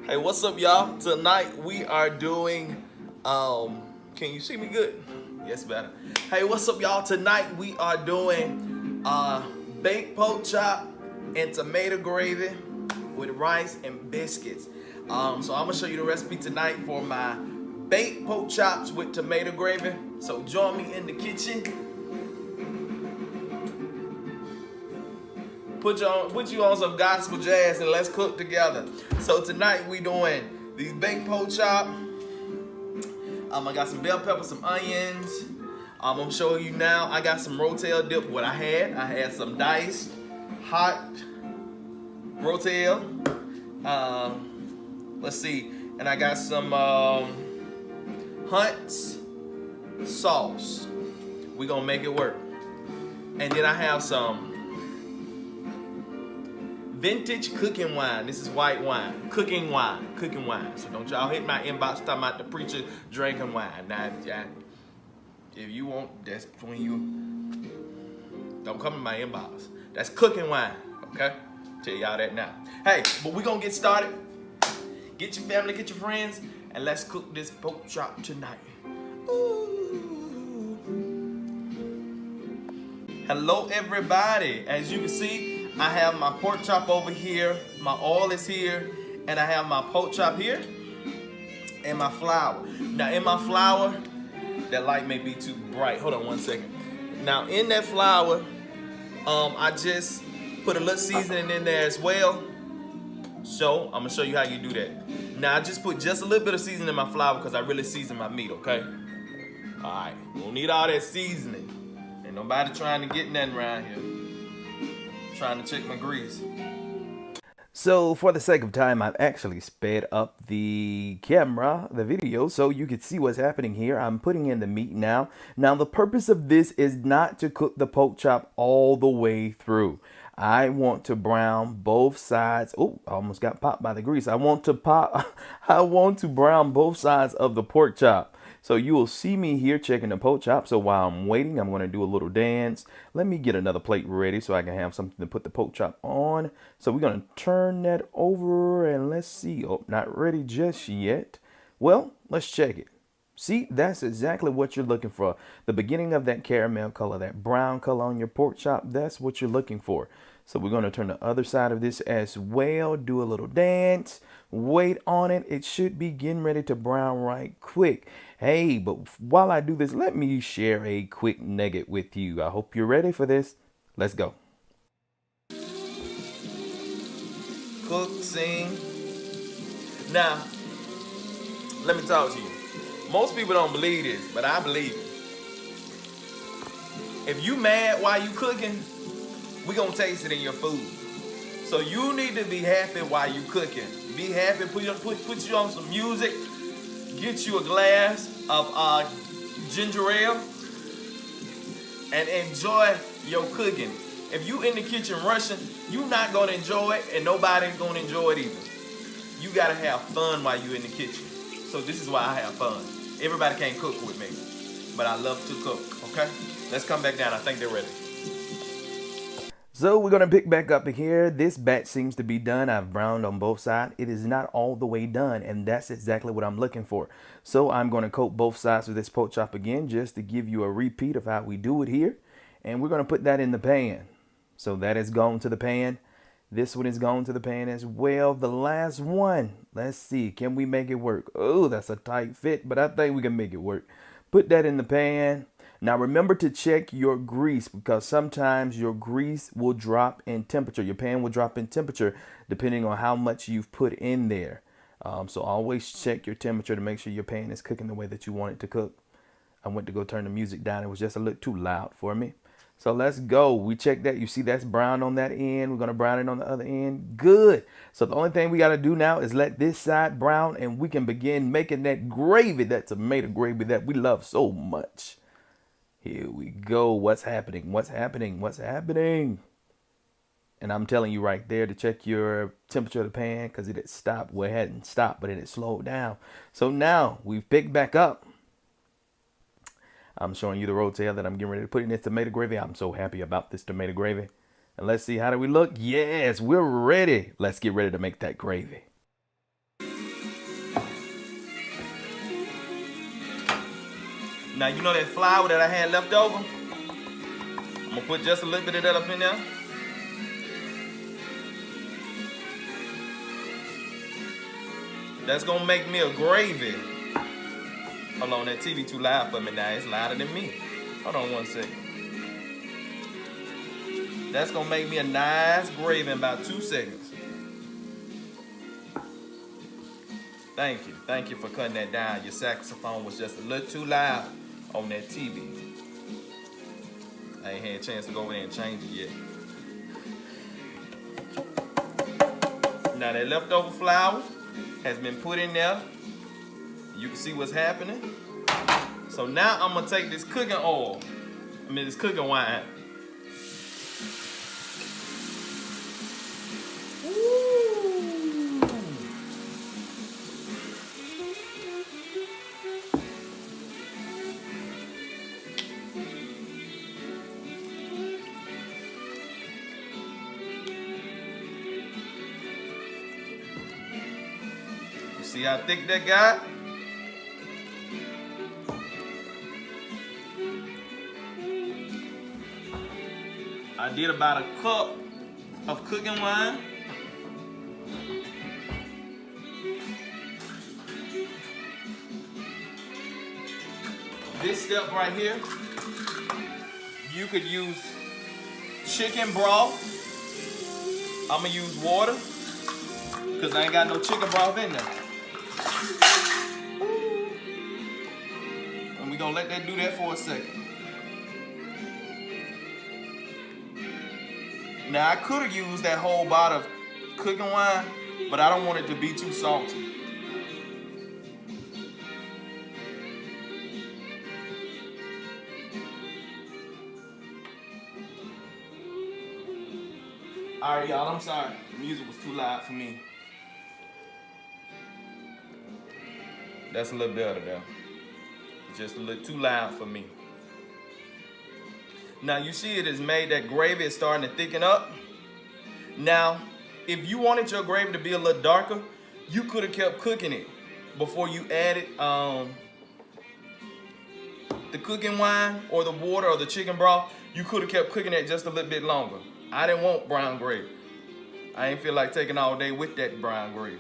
Hey, what's up, y'all? Tonight we are doing, can you see me good? Yes, better. Hey, what's up, y'all? Tonight we are doing baked pork chop and tomato gravy with rice and biscuits. So I'm gonna show you the recipe tonight for my baked pork chops with tomato gravy. So join me in the kitchen. Put you on some gospel jazz and let's cook together. So tonight we doing these baked pork chop. I got some bell peppers, some onions. I'm gonna show you now. I got some rotel dip. What I had some diced hot rotel. Let's see, and I got some Hunt's sauce. We gonna make it work. And then I have some vintage cooking wine. This is white wine. Cooking wine. So don't y'all hit my inbox talking about the preacher drinking wine. Now, if you want, that's between you. Don't come in my inbox. That's cooking wine, okay? Tell y'all that now. Hey, but we gonna get started. Get your family, get your friends, and let's cook this pork chop tonight. Ooh. Hello, everybody. As you can see, I have my pork chop over here, my oil is here, and I have my pork chop here, and my flour. Now in my flour, that light may be too bright. Hold on one second. Now in that flour, I just put a little seasoning in there as well. So I'm gonna show you how you do that. Now I just put just a little bit of seasoning in my flour because I really season my meat, okay? All right, we don't need all that seasoning. Ain't nobody trying to get nothing around here. Trying to check my grease. So for the sake of time, I've actually sped up the camera, the video, so you can see what's happening here. I'm putting in the meat now. Now the purpose of this is not to cook the pork chop all the way through. I want to brown both sides. Oh, I almost got popped by the grease. I want to brown both sides of the pork chop. So you will see me here checking the pork chop. So while I'm waiting, I'm going to do a little dance. Let me get another plate ready so I can have something to put the pork chop on. So we're going to turn that over and let's see. Oh, not ready just yet. Well, let's check it. See, that's exactly what you're looking for. The beginning of that caramel color, that brown color on your pork chop, that's what you're looking for. So we're going to turn the other side of this as well. Do a little dance. Wait on it. It should be getting ready to brown right quick. Hey, but while I do this, let me share a quick nugget with you. I hope you're ready for this. Let's go. Cook, sing. Now, let me talk to you. Most people don't believe this, but I believe it. If you mad while you cooking, we gonna taste it in your food. So you need to be happy while you cooking. Be happy, put you on some music, get you a glass of ginger ale, and enjoy your cooking. If you in the kitchen rushing, you not gonna enjoy it, and nobody's gonna enjoy it either. You gotta have fun while you in the kitchen. So this is why I have fun. Everybody can't cook with me, but I love to cook, okay? Let's come back down. I think they're ready. So we're going to pick back up here. This batch seems to be done. I've browned on both sides. It is not all the way done, and that's exactly what I'm looking for. So I'm going to coat both sides of this pork chop again just to give you a repeat of how we do it here. And we're going to put that in the pan. So that is gone to the pan. This one is going to the pan as well. The last one. Let's see. Can we make it work? Oh, that's a tight fit, but I think we can make it work. Put that in the pan. Now remember to check your grease because sometimes your grease will drop in temperature. Your pan will drop in temperature depending on how much you've put in there. So always check your temperature to make sure your pan is cooking the way that you want it to cook. I went to go turn the music down. It was just a little too loud for me. So let's go. We check that. You see that's brown on that end. We're going to brown it on the other end. Good. So the only thing we got to do now is let this side brown and we can begin making that gravy, that tomato gravy that we love so much. Here we go. What's happening? What's happening? What's happening? And I'm telling you right there to check your temperature of the pan because it had stopped. Well, it hadn't stopped, but it had slowed down. So now we've picked back up. I'm showing you the rotel that I'm getting ready to put in this tomato gravy. I'm so happy about this tomato gravy. And let's see, how do we look? Yes, we're ready. Let's get ready to make that gravy. Now you know that flour that I had left over? I'm gonna put just a little bit of that up in there. That's gonna make me a gravy. Hold on, that TV too loud for me now. It's louder than me. Hold on one second. That's gonna make me a nice gravy in about 2 seconds. Thank you. Thank you for cutting that down. Your saxophone was just a little too loud on that TV. I ain't had a chance to go over there and change it yet. Now that leftover flour has been put in there. You can see what's happening. So now I'm gonna take this cooking oil, this cooking wine. Ooh. You see how thick that got? I did about a cup of cooking wine. This step right here, you could use chicken broth. I'm gonna use water because I ain't got no chicken broth in there. And we're gonna let that do that for a second. Now, I could have used that whole bottle of cooking wine, but I don't want it to be too salty. All right, y'all, I'm sorry. The music was too loud for me. That's a little better, though. Just a little too loud for me. Now you see it has made that gravy is starting to thicken up. Now, if you wanted your gravy to be a little darker, you could have kept cooking it before you added the cooking wine or the water or the chicken broth. You could have kept cooking it just a little bit longer. I didn't want brown gravy. I ain't feel like taking all day with that brown gravy.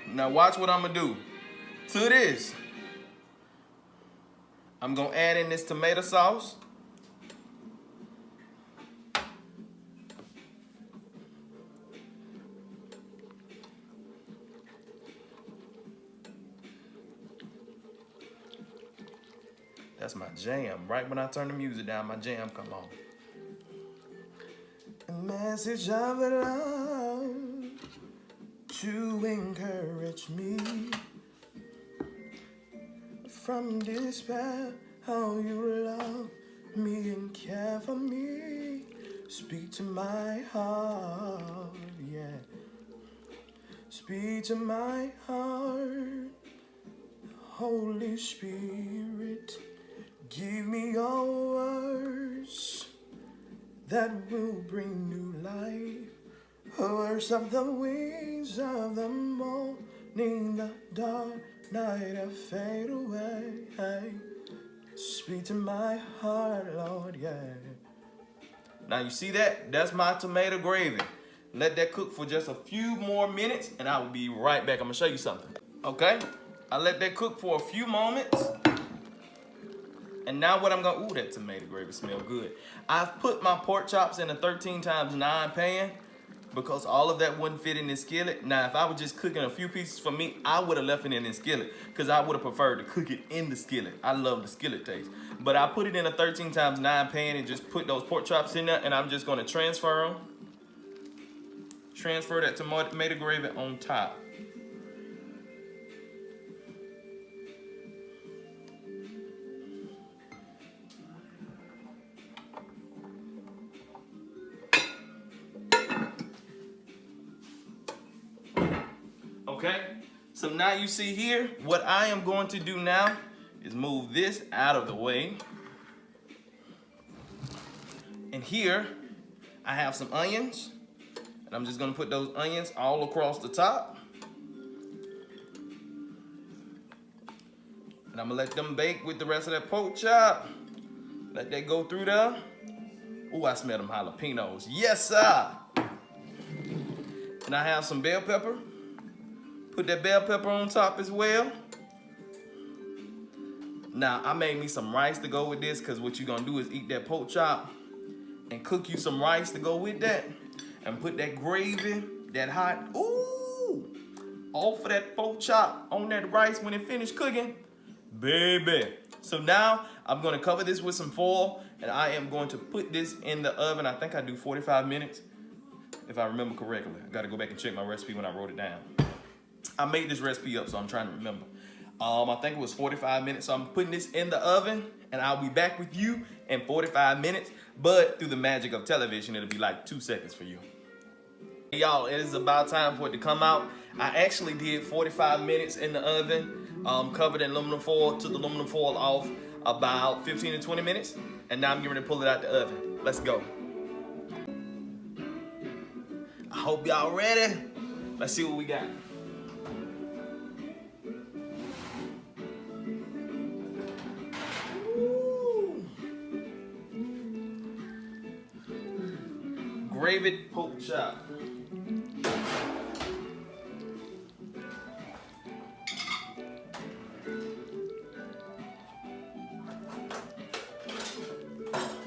Now watch what I'm gonna do. To this, I'm gonna add in this tomato sauce. That's my jam. Right when I turn the music down, my jam come on. A message of love to encourage me from despair. How you love me and care for me. Speak to my heart, yeah. Speak to my heart. Holy Spirit, give me your words that will bring new life. Words of the wings of the morning, the dark night have fade away. Speak to my heart, Lord, yeah. Now you see that? That's my tomato gravy. Let that cook for just a few more minutes and I will be right back. I'm gonna show you something. Okay? I let that cook for a few moments. And now what I'm gonna, ooh, that tomato gravy smell good. I've put my pork chops in a 13x9 pan because all of that wouldn't fit in this skillet. Now, if I was just cooking a few pieces for me, I would have left it in this skillet because I would have preferred to cook it in the skillet. I love the skillet taste. But I put it in a 13x9 pan and just put those pork chops in there, and I'm just gonna transfer them. Transfer that tomato gravy on top. Okay, so now you see here, what I am going to do now is move this out of the way. And here, I have some onions. And I'm just gonna put those onions all across the top. And I'm gonna let them bake with the rest of that pork chop. Let that go through there. Ooh, I smell them jalapenos. Yes, sir. And I have some bell pepper. Put that bell pepper on top as well. Now, I made me some rice to go with this, because what you're gonna do is eat that pork chop and cook you some rice to go with that. And put that gravy, that hot, ooh, off of that pork chop on that rice when it finished cooking. Baby. So now I'm gonna cover this with some foil, and I am going to put this in the oven. I think I do 45 minutes, if I remember correctly. I gotta go back and check my recipe when I wrote it down. I made this recipe up, so I'm trying to remember. I think it was 45 minutes. So I'm putting this in the oven, and I'll be back with you in 45 minutes. But through the magic of television, it'll be like 2 seconds for you. Hey, y'all, it is about time for it to come out. I actually did 45 minutes in the oven, covered in aluminum foil, took the aluminum foil off about 15 to 20 minutes, and now I'm getting ready to pull it out the oven. Let's go. I hope y'all ready. Let's see what we got. Gravy pork chop.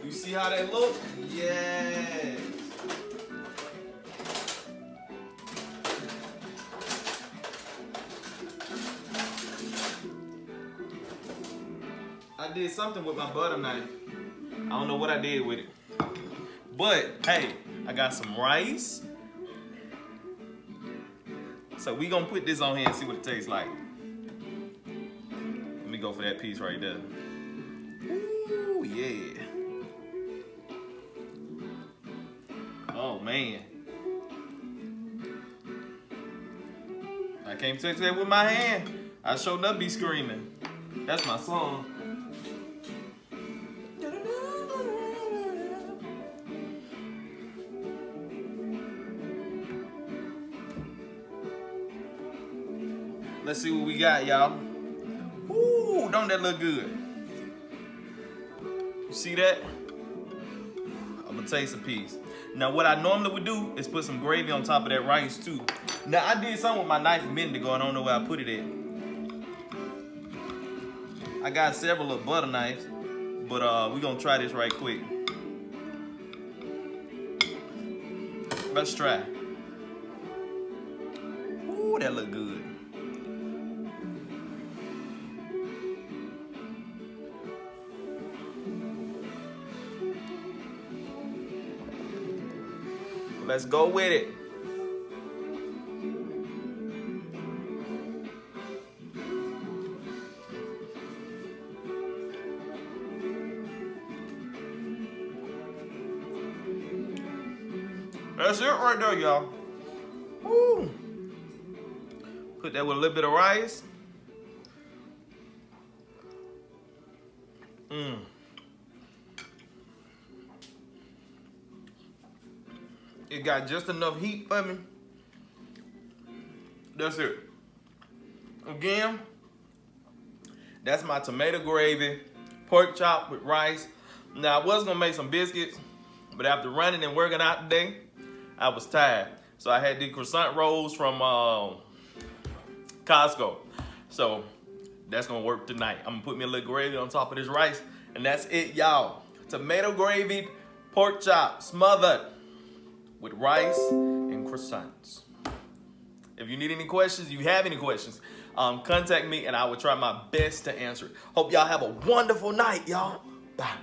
You see how they look? Yes. I did something with my butter knife. I don't know what I did with it. But, hey, I got some rice. So we gonna put this on here and see what it tastes like. Let me go for that piece right there. Ooh, yeah. Oh, man. I can't touch that with my hand. I showed up be screaming. That's my song. Let's see what we got, y'all. Ooh, don't that look good? You see that? I'm gonna taste a piece. Now, what I normally would do is put some gravy on top of that rice, too. Now, I did something with my knife a minute ago, and I don't know where I put it at. I got several little butter knives, but we're gonna try this right quick. Let's try. Ooh, that look good. Let's go with it. That's it right there, y'all. Woo. Put that with a little bit of rice. It got just enough heat for me. That's it. Again, that's my tomato gravy, pork chop with rice. Now, I was gonna make some biscuits, but after running and working out today, I was tired. So I had the croissant rolls from Costco. So that's gonna work tonight. I'm gonna put me a little gravy on top of this rice, and that's it, y'all. Tomato gravy, pork chop, smothered with rice and croissants. If you need any questions, you have any questions, contact me and I will try my best to answer it. Hope y'all have a wonderful night, y'all. Bye.